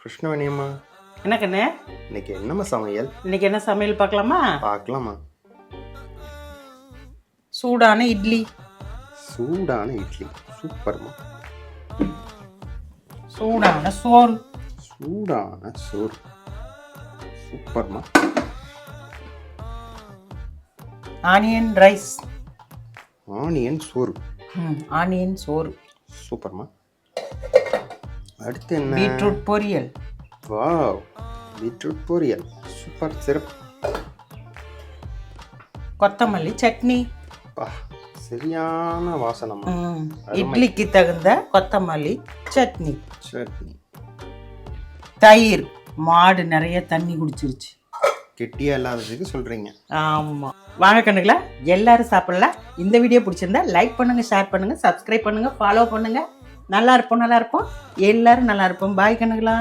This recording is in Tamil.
கிருஷ்ணவேணியம்மா, என்ன கண்ணு, இன்னைக்கு என்னம்மா சமையல்? இன்னைக்கு என்ன சமையல் பார்க்கலாமா? பார்க்கலாமா? சூடான இட்லி. சூடான இட்லி சூப்பர்மா. சூடான சோறு. சூடான சோறு சூப்பர்மா. Onion rice. ஆனியன் சோறு ஆனியன் சோறு. சூப்பர்மா. அடுத்து என்ன? பீட்ரூட் பொரியல். வாவ், பீட்ரூட் பொரியல் சூப்பர் சிறப்பு. கொத்தமல்லி சட்னி. பா, சரியான வாசனமா. இட்லிக்கு தகுந்த கொத்தமல்லி சட்னி. சட்னி. தயிர். மாடு நிறைய தண்ணி குடிச்சிருச்சு. கெட்டியா இல்லாததுக்கு சொல்றீங்க. ஆமா, வாங்க கண்ணுங்களா, எல்லாரும் சாப்பிடலாம். இந்த வீடியோ பிடிச்சிருந்தா லைக் பண்ணுங்க, ஷேர் பண்ணுங்க, சப்ஸ்கிரைப் பண்ணுங்க, ஃபாலோ பண்ணுங்க. நல்லா இருப்போம் எல்லாரும் நல்லா இருப்போம். பாய் கண்ணுங்களா.